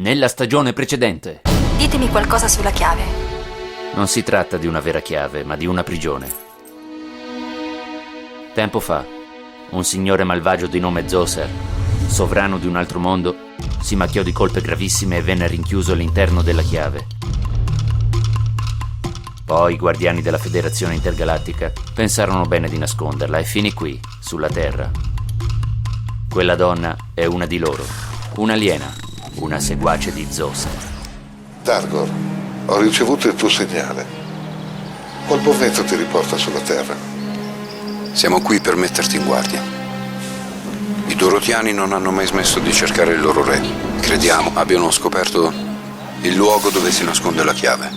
Nella stagione precedente. Ditemi qualcosa sulla chiave. Non si tratta di una vera chiave, ma di una prigione. Tempo fa, un signore malvagio di nome Zoser, sovrano di un altro mondo, si macchiò di colpe gravissime e venne rinchiuso all'interno della chiave. Poi i guardiani della Federazione Intergalattica pensarono bene di nasconderla e finì qui, sulla Terra. Quella donna è una di loro, un'aliena, una seguace di Zoser. Dargor, ho ricevuto il tuo segnale. Qual momento ti riporta sulla Terra? Siamo qui per metterti in guardia. I Dorotiani non hanno mai smesso di cercare il loro re. Crediamo abbiano scoperto il luogo dove si nasconde la chiave.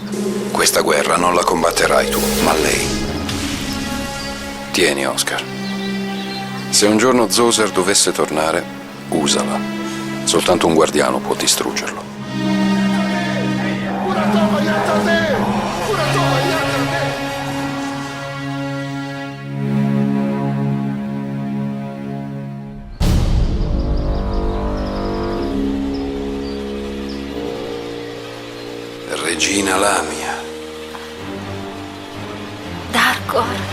Questa guerra non la combatterai tu, ma lei. Tieni, Oscar. Se un giorno Zoser dovesse tornare, usala. Soltanto un guardiano può distruggerlo. Regina Lamia. Dargor.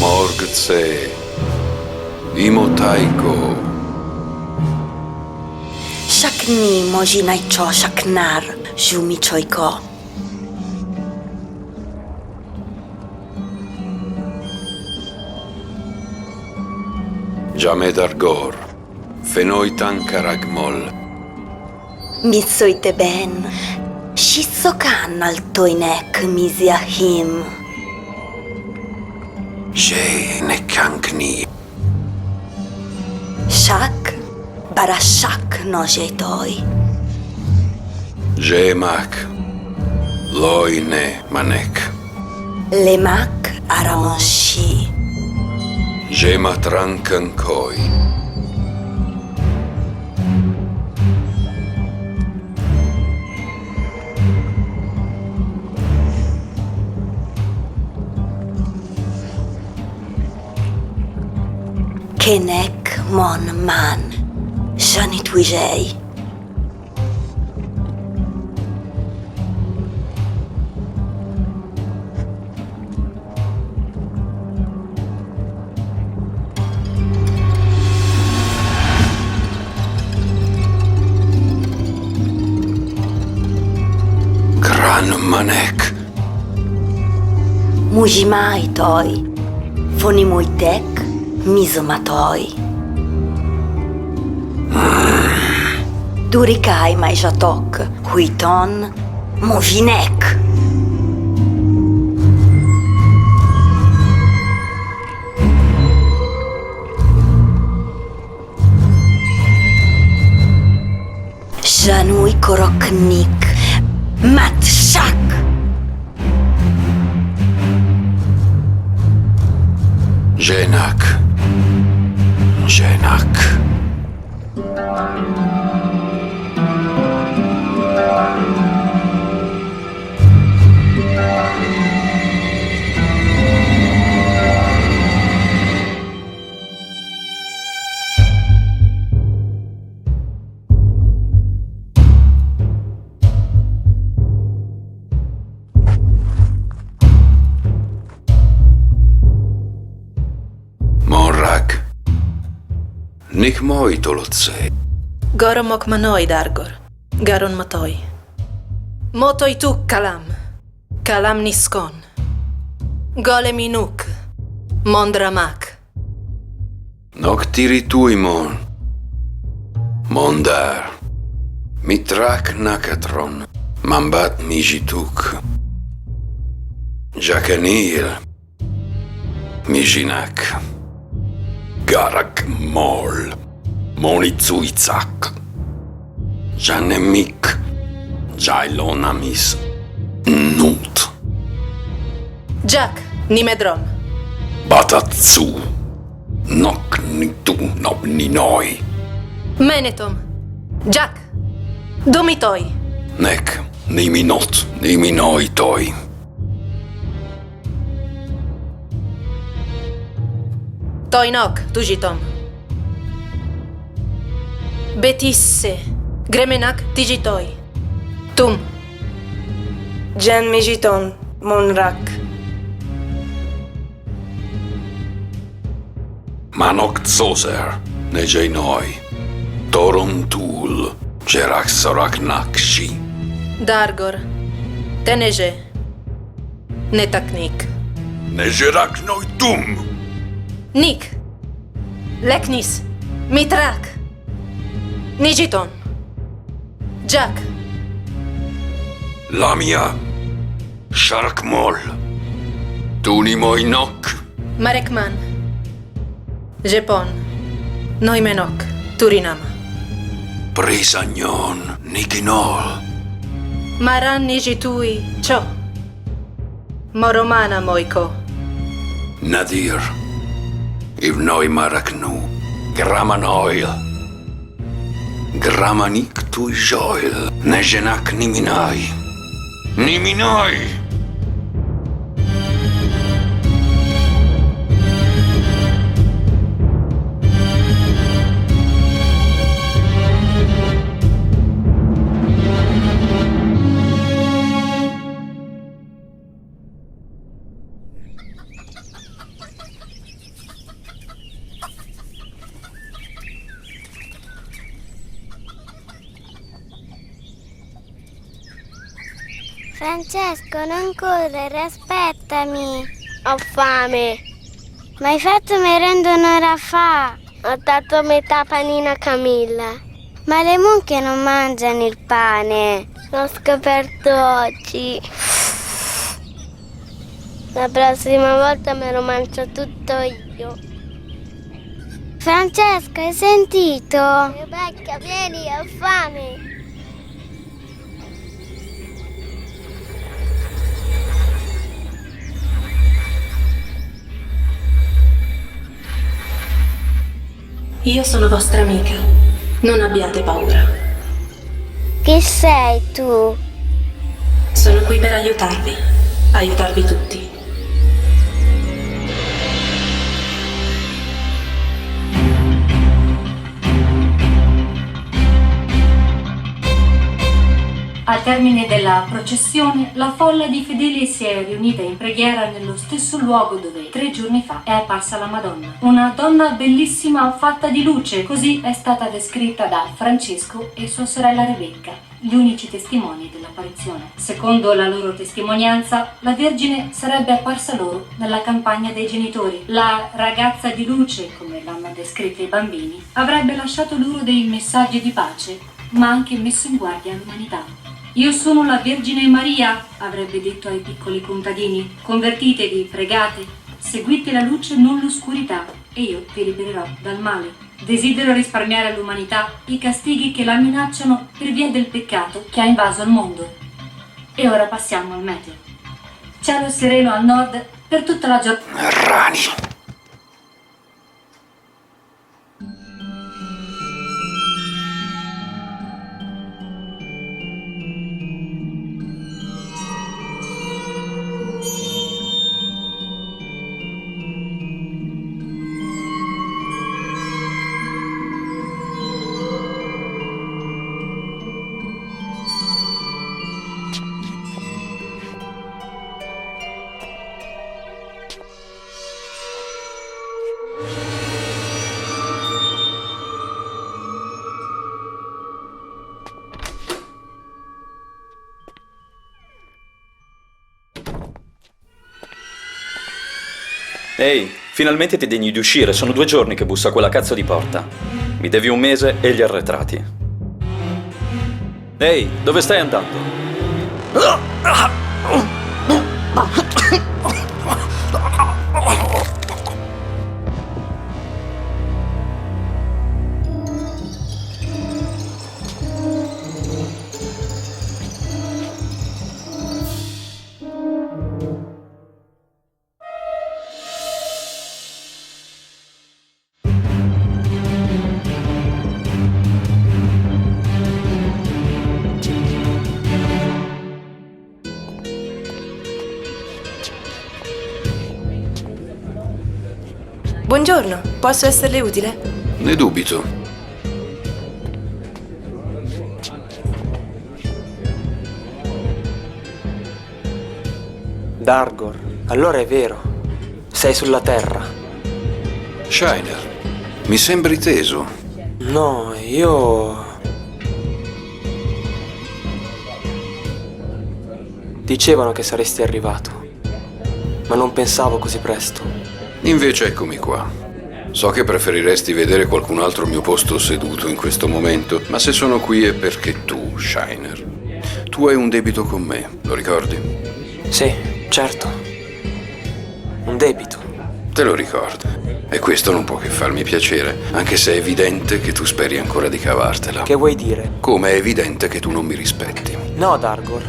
Morgtse, Imotaiko. Shakni mojinaicho shaknar jumichoiko. Jamedargor, Fenoitan Karagmol. Mitsoite ben. Shisokan altoinek miziahim. Je nekankni. Shak barashak no jetoi. Jemak, Loine Manek. Lemak aramonshi. Jematrankankoi. Kenek mon man. Shanitwijay. Manek. Mujimai toi. Foni muitek. Mizomatoi. Durikai mai jatok. Huiton. Movinek. Janui koroknik. Matshak. Jenak. Monrak. Nik moi tolotsei. Goron mokmanoi, Dargor. Garon matoi. Motoi tuk kalam. Kalam niskon. Goleminuk. Mondramak. Noktiri tuimon. Mondar. Mitrak nakatron. Mambat mijituk. Jakanil. Mijinak. Garak mol. Monitsuitsak. Janemik. Jailonamis. Nut. Jack, Nimedron. Batatsu. Noknitu nobninoi. Menetom. Jack. Domitoi. Nek. Niminot. Niminoi toi. Toinok, tujitom. Betisse. Gremenak, tijitoi. Tum. Jen Mijiton, Monrak. Manok Zoser. Nejeinoi. Toron Tul. Jerak Sorak Nakshi. Dargor. Teneje. Netaknik. Nejerak Noitum. Nik. Leknis. Mitrak. Nijiton. Jack. Lamia. Sharkmol. Tunimoi Nok. Marekman. Jepon. Noimenok. Turinama. Prisagnon. Nikinol. Maran nijitui. Cho. Moromana moiko. Nadir. Ivnoi Maraknu. Gramanoil. Gramanik tu joil. Nejenak Niminai. Niminai. Francesco, non correre, aspettami. Ho fame. Ma hai fatto merenda un'ora fa. Ho dato metà panino a Camilla. Ma le mucche non mangiano il pane. L'ho scoperto oggi. La prossima volta me lo mangio tutto io. Francesco, hai sentito? Rebecca, vieni, ho fame. Io sono vostra amica. Non abbiate paura. Chi sei tu? Sono qui per aiutarvi. Aiutarvi tutti. Al termine della processione, la folla di fedeli si è riunita in preghiera nello stesso luogo dove 3 giorni fa è apparsa la Madonna. Una donna bellissima fatta di luce, così è stata descritta da Francesco e sua sorella Rebecca, gli unici testimoni dell'apparizione. Secondo la loro testimonianza, la Vergine sarebbe apparsa loro nella campagna dei genitori. La ragazza di luce, come l'hanno descritta i bambini, avrebbe lasciato loro dei messaggi di pace, ma anche messo in guardia l'umanità. Io sono la Vergine Maria, avrebbe detto ai piccoli contadini. Convertitevi, pregate, seguite la luce, non l'oscurità, e io vi libererò dal male. Desidero risparmiare all'umanità i castighi che la minacciano per via del peccato che ha invaso il mondo. E ora passiamo al meteo. Cielo sereno al nord per tutta la giornata. Rani! Ehi, finalmente ti degni di uscire, sono 2 giorni che busso a quella cazzo di porta. Mi devi 1 mese e gli arretrati. Ehi, dove stai andando? Buongiorno, posso esserle utile? Ne dubito. Dargor, allora è vero. Sei sulla Terra. Shiner, mi sembri teso. No, io... Dicevano che saresti arrivato, ma non pensavo così presto. Invece eccomi qua. So che preferiresti vedere qualcun altro al mio posto seduto in questo momento, ma se sono qui è perché tu, Shiner, tu hai un debito con me, lo ricordi? Sì, certo. Un debito. Te lo ricordo. E questo non può che farmi piacere, anche se è evidente che tu speri ancora di cavartela. Che vuoi dire? Come è evidente che tu non mi rispetti. No, Dargor,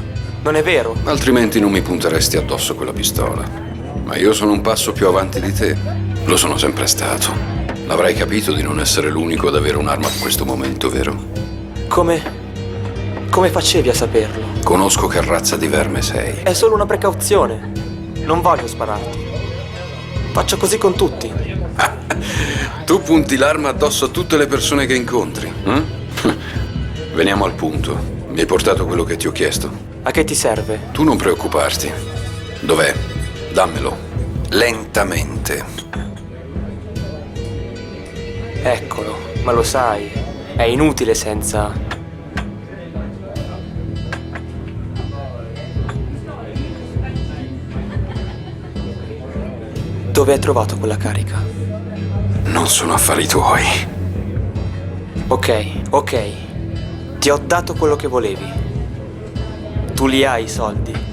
non è vero. Altrimenti non mi punteresti addosso quella pistola. Ma io sono un passo più avanti di te. Lo sono sempre stato. L'avrai capito di non essere l'unico ad avere un'arma in questo momento, vero? Come facevi a saperlo? Conosco che razza di verme sei. È solo una precauzione. Non voglio spararti. Faccio così con tutti. Tu punti l'arma addosso a tutte le persone che incontri. Veniamo al punto. Mi hai portato quello che ti ho chiesto. A che ti serve? Tu non preoccuparti. Dov'è? Dammelo. Lentamente. Eccolo, ma lo sai, è inutile senza... Dove hai trovato quella carica? Non sono affari tuoi. Ok. Ti ho dato quello che volevi. Tu li hai i soldi.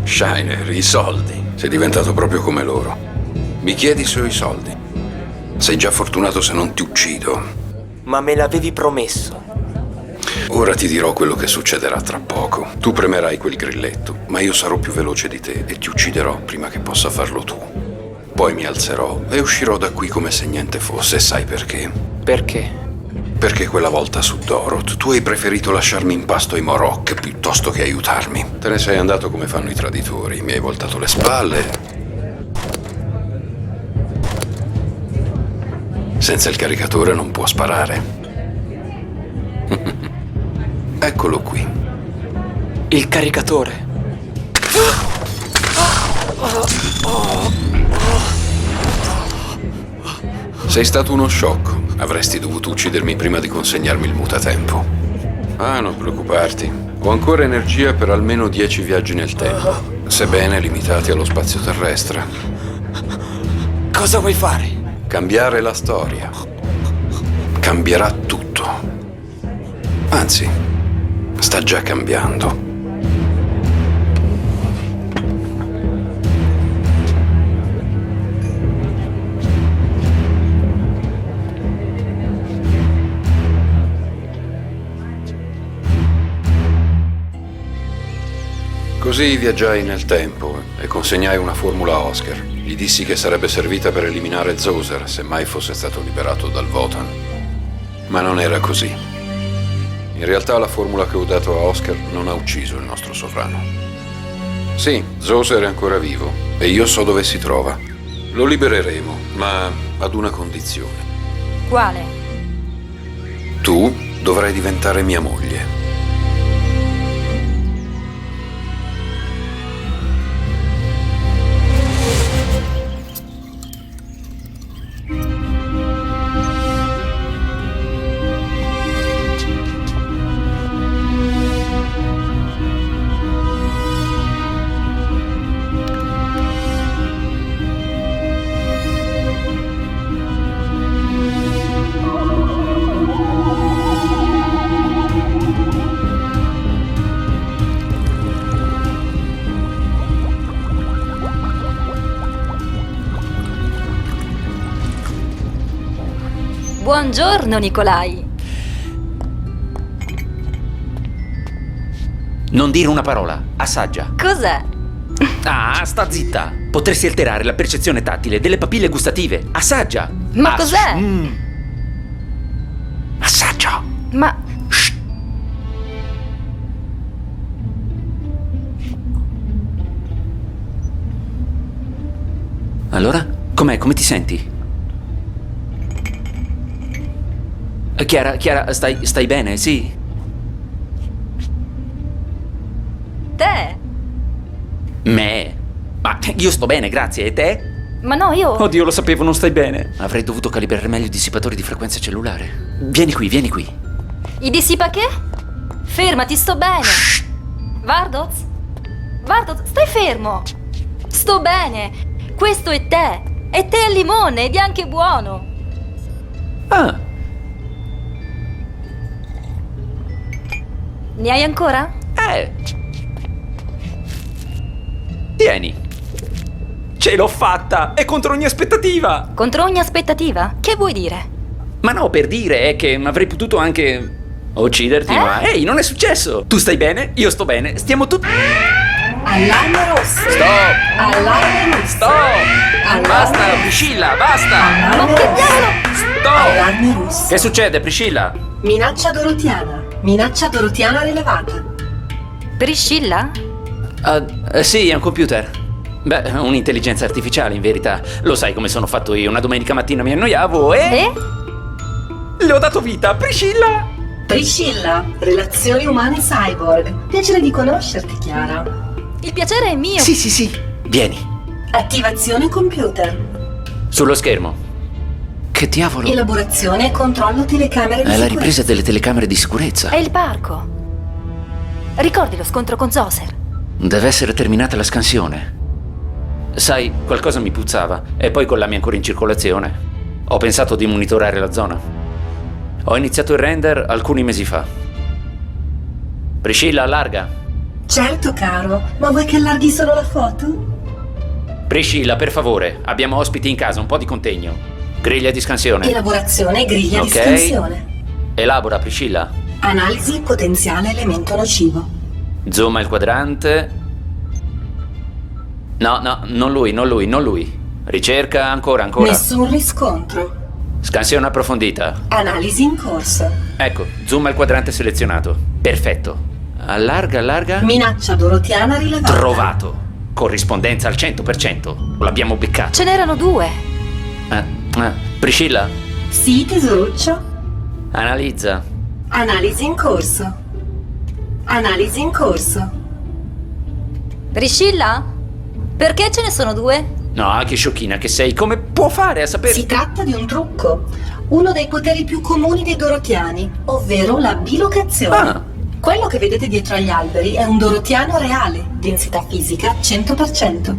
Shiner, i soldi. Sei diventato proprio come loro. Mi chiedi se ho i soldi. Sei già fortunato se non ti uccido. Ma me l'avevi promesso. Ora ti dirò quello che succederà tra poco. Tu premerai quel grilletto, ma io sarò più veloce di te e ti ucciderò prima che possa farlo tu. Poi mi alzerò e uscirò da qui come se niente fosse. Sai perché? Perché? Perché quella volta su Doroth tu hai preferito lasciarmi in pasto ai Morok piuttosto che aiutarmi. Te ne sei andato come fanno i traditori, mi hai voltato le spalle. Senza il caricatore non può sparare. Eccolo qui. Il caricatore. Sei stato uno sciocco. Avresti dovuto uccidermi prima di consegnarmi il mutatempo. Ah, non preoccuparti. Ho ancora energia per almeno 10 viaggi nel tempo, sebbene limitati allo spazio terrestre. Cosa vuoi fare? Cambiare la storia. Cambierà tutto. Anzi, sta già cambiando. Così viaggiai nel tempo e consegnai una formula a Oscar. Gli dissi che sarebbe servita per eliminare Zoser se mai fosse stato liberato dal Votan. Ma non era così. In realtà la formula che ho dato a Oscar non ha ucciso il nostro sovrano. Sì, Zoser è ancora vivo e io so dove si trova. Lo libereremo, ma ad una condizione. Quale? Tu dovrai diventare mia moglie. Buongiorno, Nicolai. Non dire una parola, assaggia. Cos'è? Ah, sta zitta. Potresti alterare la percezione tattile delle papille gustative. Assaggia. Ma cos'è? Assaggia. Ma... Shh. Allora? Com'è? Come ti senti? Chiara, stai bene, sì? Te? Me? Ma io sto bene, grazie. E te? Ma no, io... Oddio, lo sapevo, non stai bene. Avrei dovuto calibrare meglio i dissipatori di frequenza cellulare. Vieni qui. I dissipa che? Fermati, sto bene. Shh. Vardoz, stai fermo. Sto bene. Questo è tè. E tè al limone ed è anche buono. Ah. Ne hai ancora? Tieni. Ce l'ho fatta! È contro ogni aspettativa! Contro ogni aspettativa? Che vuoi dire? Ma no, per dire è che avrei potuto anche ucciderti, ma ehi, non è successo! Tu stai bene, io sto bene, stiamo tutti... Allarme rosso. Stop! Allarme rosso. Stop! Allarme Basta, rosso. Priscilla, basta! Allarme Ma che rosso. diavolo? Stop! Allarme rosso. Che succede, Priscilla? Minaccia dorotiana. Minaccia dorotiana rilevata. Priscilla? Sì, è un computer. Beh, un'intelligenza artificiale, in verità. Lo sai come sono fatto io. Una domenica mattina mi annoiavo e... Le ho dato vita, Priscilla! Priscilla, relazioni umane cyborg. Piacere di conoscerti, Chiara. Il piacere è mio. Sì. Vieni. Attivazione computer. Sullo schermo. Che diavolo? Elaborazione e controllo telecamere di È la sicurezza. ripresa delle telecamere di sicurezza. È il parco. Ricordi lo scontro con Zoser? Deve essere terminata la scansione. Sai, qualcosa mi puzzava e poi con l'AMI ancora in circolazione ho pensato di monitorare la zona. Ho iniziato il render alcuni mesi fa. Priscilla, allarga. Certo, caro. Ma vuoi che allarghi solo la foto? Priscilla, per favore, abbiamo ospiti in casa, un po' di contegno. Griglia di scansione. Elaborazione e griglia di Ok. scansione. Elabora, Priscilla. Analisi potenziale elemento nocivo. Zooma il quadrante. No, non lui. Ricerca, ancora. Nessun riscontro. Scansione approfondita. Analisi in corso. Ecco, zooma il quadrante selezionato. Perfetto. Allarga. Minaccia dorotiana rilevata. Trovato. Corrispondenza al 100%. L'abbiamo beccato. Ce n'erano 2. Priscilla, Sì, tesoruccio. analizza. Analisi in corso. Analisi in corso. Priscilla? Perché ce ne sono 2? No, che sciocchina che sei. Come può fare a sapere? Si tratta di un trucco. Uno dei poteri più comuni dei dorotiani, ovvero la bilocazione. Ah. Quello che vedete dietro agli alberi è un dorotiano reale, densità fisica 100%.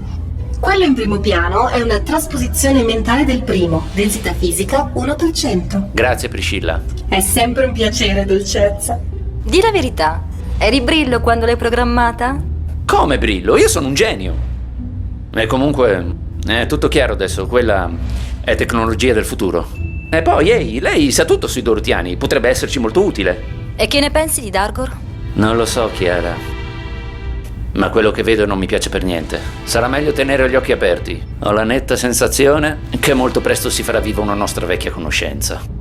Quello in primo piano è una trasposizione mentale del primo, densità fisica 1%. Grazie, Priscilla. È sempre un piacere, dolcezza. Di la verità, eri Brillo quando l'hai programmata? Come Brillo? Io sono un genio. E comunque è tutto chiaro adesso. Quella è tecnologia del futuro. E poi, ehi, lei sa tutto sui dorotiani. Potrebbe esserci molto utile. E che ne pensi di Dargor? Non lo so, Chiara. Ma quello che vedo non mi piace per niente. Sarà meglio tenere gli occhi aperti. Ho la netta sensazione che molto presto si farà viva una nostra vecchia conoscenza.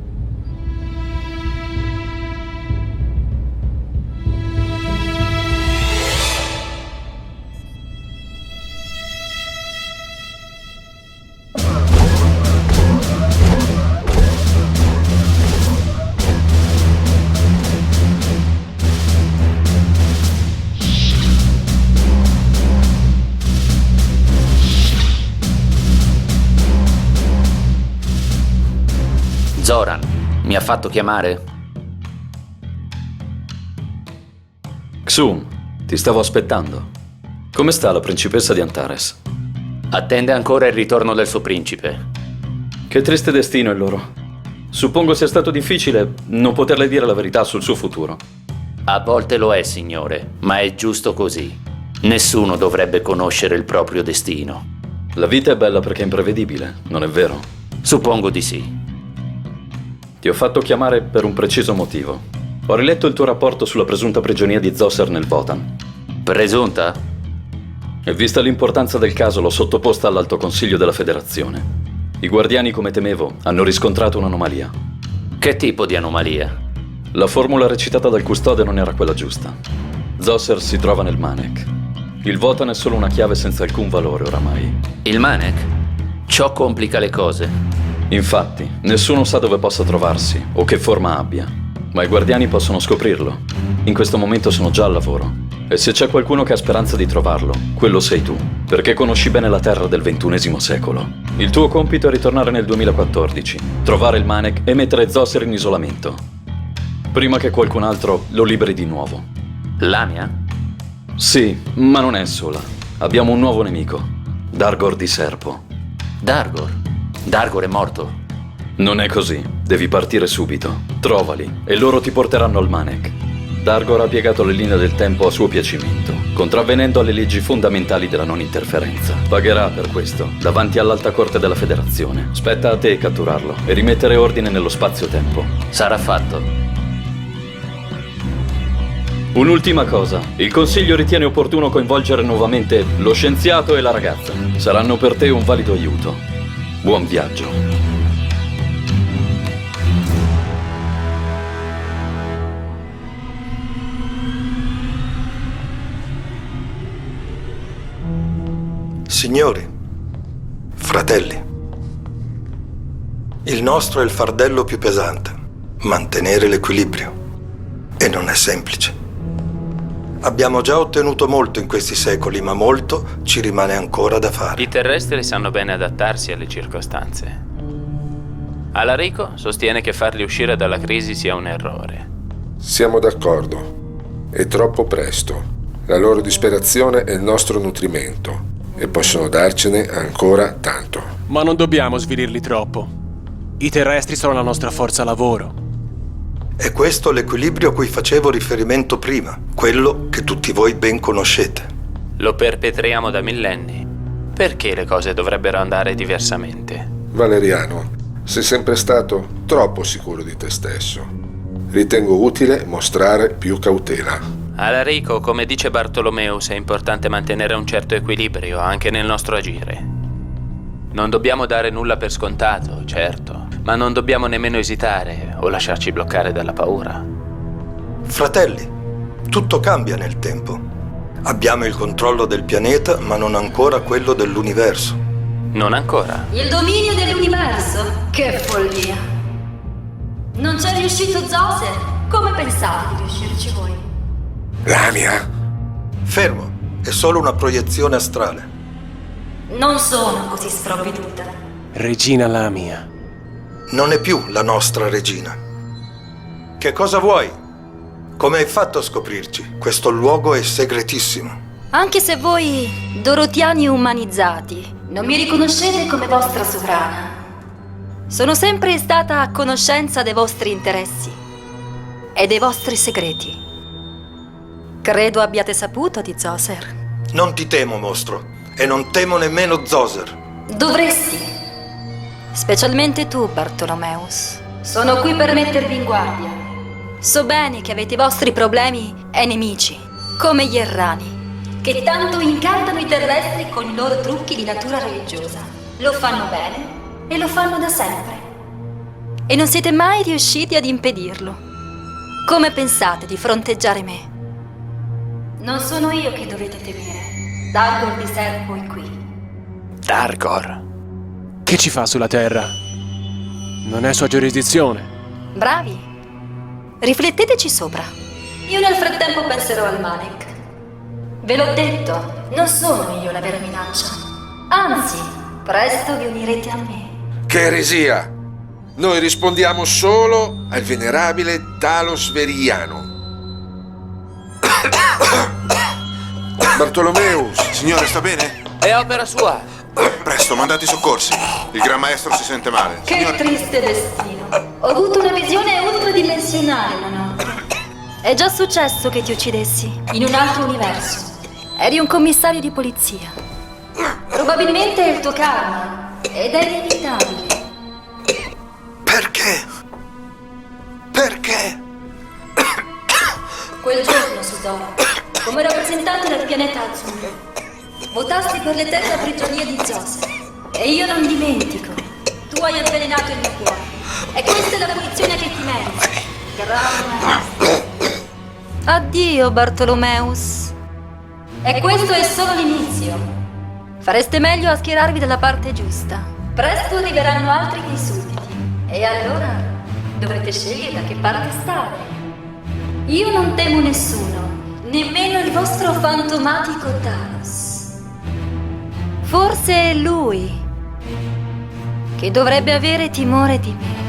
Zoran, mi ha fatto chiamare? Xum, ti stavo aspettando. Come sta la principessa di Antares? Attende ancora il ritorno del suo principe. Che triste destino il loro. Suppongo sia stato difficile non poterle dire la verità sul suo futuro. A volte lo è, signore, ma è giusto così. Nessuno dovrebbe conoscere il proprio destino. La vita è bella perché è imprevedibile, non è vero? Suppongo di sì. Ti ho fatto chiamare per un preciso motivo. Ho riletto il tuo rapporto sulla presunta prigionia di Zoser nel Votan. Presunta? E vista l'importanza del caso, l'ho sottoposta all'Alto Consiglio della Federazione. I guardiani, come temevo, hanno riscontrato un'anomalia. Che tipo di anomalia? La formula recitata dal custode non era quella giusta. Zoser si trova nel Manek. Il Votan è solo una chiave senza alcun valore oramai. Il Manek? Ciò complica le cose. Infatti, nessuno sa dove possa trovarsi o che forma abbia, ma i guardiani possono scoprirlo. In questo momento sono già al lavoro. E se c'è qualcuno che ha speranza di trovarlo, quello sei tu, perché conosci bene la terra del XXI secolo. Il tuo compito è ritornare nel 2014, trovare il Manek e mettere Zoser in isolamento, prima che qualcun altro lo liberi di nuovo. Lamia? Sì, ma non è sola. Abbiamo un nuovo nemico, Dargor di Serpo. Dargor? Dargor è morto? Non è così, devi partire subito. Trovali e loro ti porteranno al Manek. Dargor ha piegato le linee del tempo a suo piacimento, contravvenendo alle leggi fondamentali della non interferenza. Pagherà per questo, davanti all'Alta Corte della Federazione. Spetta a te catturarlo e rimettere ordine nello spazio-tempo. Sarà fatto. Un'ultima cosa, il Consiglio ritiene opportuno coinvolgere nuovamente lo scienziato e la ragazza. Saranno per te un valido aiuto. Buon viaggio. Signori, fratelli, il nostro è il fardello più pesante, mantenere l'equilibrio. E non è semplice. Abbiamo già ottenuto molto in questi secoli, ma molto ci rimane ancora da fare. I terrestri sanno bene adattarsi alle circostanze. Alarico sostiene che farli uscire dalla crisi sia un errore. Siamo d'accordo. È troppo presto. La loro disperazione è il nostro nutrimento e possono darcene ancora tanto. Ma non dobbiamo svilirli troppo. I terrestri sono la nostra forza lavoro. È questo l'equilibrio a cui facevo riferimento prima, quello che tutti voi ben conoscete. Lo perpetriamo da millenni. Perché le cose dovrebbero andare diversamente? Valeriano, sei sempre stato troppo sicuro di te stesso. Ritengo utile mostrare più cautela. Alarico, come dice Bartolomeus, è importante mantenere un certo equilibrio anche nel nostro agire. Non dobbiamo dare nulla per scontato, certo, ma non dobbiamo nemmeno esitare o lasciarci bloccare dalla paura. Fratelli, tutto cambia nel tempo. Abbiamo il controllo del pianeta, ma non ancora quello dell'universo. Non ancora? Il dominio dell'universo? Che follia! Non c'è riuscito Zoser? Come pensate di riuscirci voi? Lamia? Fermo, è solo una proiezione astrale. Non sono così sprovveduta. Regina Lamia. Non è più la nostra regina. Che cosa vuoi? Come hai fatto a scoprirci? Questo luogo è segretissimo. Anche se voi, dorotiani umanizzati, non mi riconoscete come vostra sovrana, sono sempre stata a conoscenza dei vostri interessi e dei vostri segreti. Credo abbiate saputo di Zoser. Non ti temo, mostro, e non temo nemmeno Zoser. Dovresti. Specialmente tu, Bartolomeus. Sono qui per mettervi in guardia. So bene che avete i vostri problemi e nemici, come gli errani, che tanto incantano i terrestri con i loro trucchi di natura religiosa. Lo fanno bene e lo fanno da sempre. E non siete mai riusciti ad impedirlo. Come pensate di fronteggiare me? Non sono io che dovete temere. Dargor di Serpo è qui. Dargor? Che ci fa sulla Terra? Non è sua giurisdizione. Bravi. Rifletteteci sopra. Io nel frattempo penserò al Malek. Ve l'ho detto, non sono io la vera minaccia. Anzi, presto vi unirete a me. Che eresia! Noi rispondiamo solo al venerabile Talos Verigliano. Bartolomeus! Signore, sta bene? È opera sua. Presto, mandate i soccorsi. Il Gran Maestro si sente male. Che triste destino. Ho avuto una visione ultradimensionale la notte. È già successo che ti uccidessi, in un altro universo. Eri un commissario di polizia. Probabilmente è il tuo karma, ed è inevitabile. Perché? Perché? Quel giorno, Sudoro, come rappresentante del pianeta azzurro, votasti per l'eterna prigionia di Zoser. E io non dimentico. Tu hai avvelenato il mio cuore. E questa è la punizione che ti meriti. Grande. Addio, Bartolomeus. E questo è solo l'inizio. Fareste meglio a schierarvi dalla parte giusta. Presto arriveranno altri miei sudditi. E allora dovrete scegliere da che parte stare. Io non temo nessuno, nemmeno il vostro fantomatico Talos. Forse è lui che dovrebbe avere timore di me.